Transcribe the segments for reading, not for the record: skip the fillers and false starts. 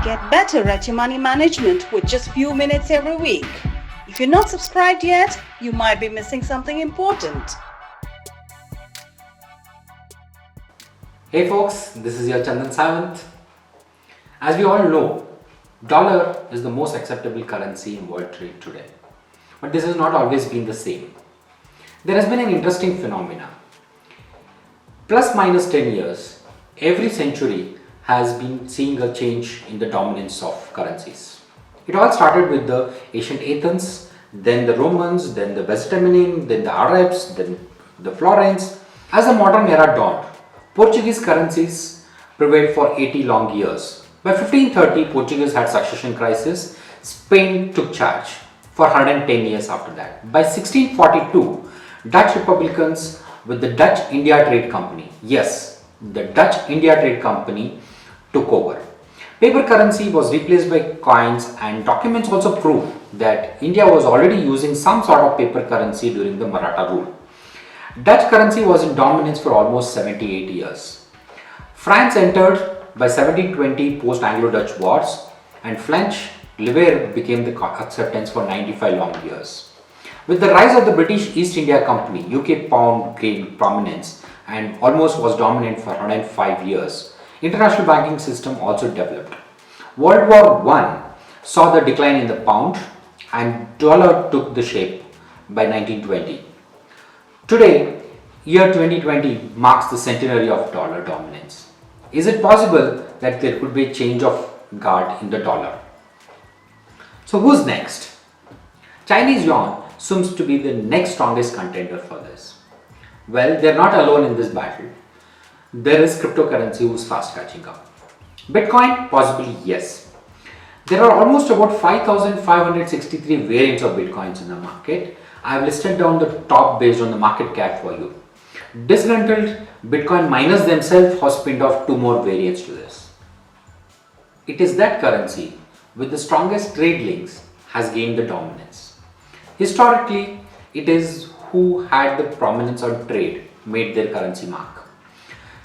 Get better at your money management with just few minutes every week. If you're not subscribed yet, you might be missing something important. Hey folks, this is your Chaandan Savant. As we all know, dollar is the most acceptable currency in world trade today. But this has not always been the same. There has been an interesting phenomena. Plus minus 10 years, every century has been seeing a change in the dominance of currencies. It all started with the ancient Athens, then the Romans, then the Westernmen, then the Arabs, then the Florence. As the modern era dawned, Portuguese currencies prevailed for 80 long years. By 1530, Portuguese had succession crisis. Spain took charge for 110 years after that. By 1642, Dutch Republicans with the Dutch India Trade Company, yes, the Dutch India Trade Company took over. Paper currency was replaced by coins, and documents also prove that India was already using some sort of paper currency during the Maratha rule. Dutch currency was in dominance for almost 78 years. France entered by 1720 post-Anglo-Dutch wars, and French livre became the acceptance for 95 long years. With the rise of the British East India Company, UK pound gained prominence and almost was dominant for 105 years. International banking system also developed. World War I saw the decline in the pound and dollar took the shape by 1920. Today, year 2020 marks the centenary of dollar dominance. Is it possible that there could be a change of guard in the dollar? So who's next? Chinese yuan seems to be the next strongest contender for this. Well, they're not alone in this battle. There is cryptocurrency who's fast catching up. Bitcoin, possibly yes. There are almost about 5,563 variants of Bitcoins in the market. I have listed down the top based on the market cap for you. Disgruntled Bitcoin miners themselves have spinned off 2 more variants to this. It is that currency with the strongest trade links has gained the dominance. Historically, it is who had the prominence on trade made their currency mark.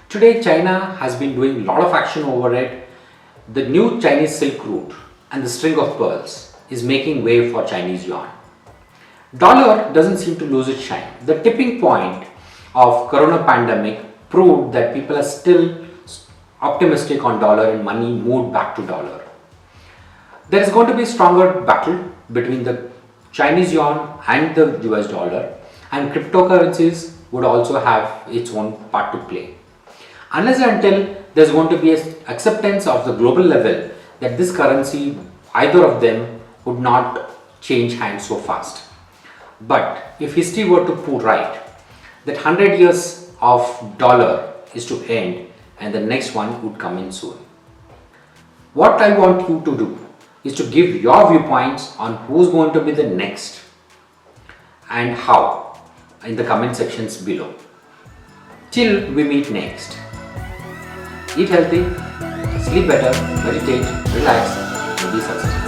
Today, China has been doing a lot of action over it. The new Chinese Silk Route and the string of pearls is making way for Chinese yuan. Dollar doesn't seem to lose its shine. The tipping point of corona pandemic proved that people are still optimistic on dollar and money moved back to dollar. There is going to be a stronger battle between the Chinese yuan and the US dollar, and cryptocurrencies would also have its own part to play. Unless and until there's going to be an acceptance of the global level that this currency, either of them, would not change hands so fast. But if history were to prove right, that 100 years of dollar is to end and the next one would come in soon. What I want you to do is to give your viewpoints on who's going to be the next and how in the comment sections below. Till we meet next. Eat healthy, sleep better, meditate, relax, and be successful.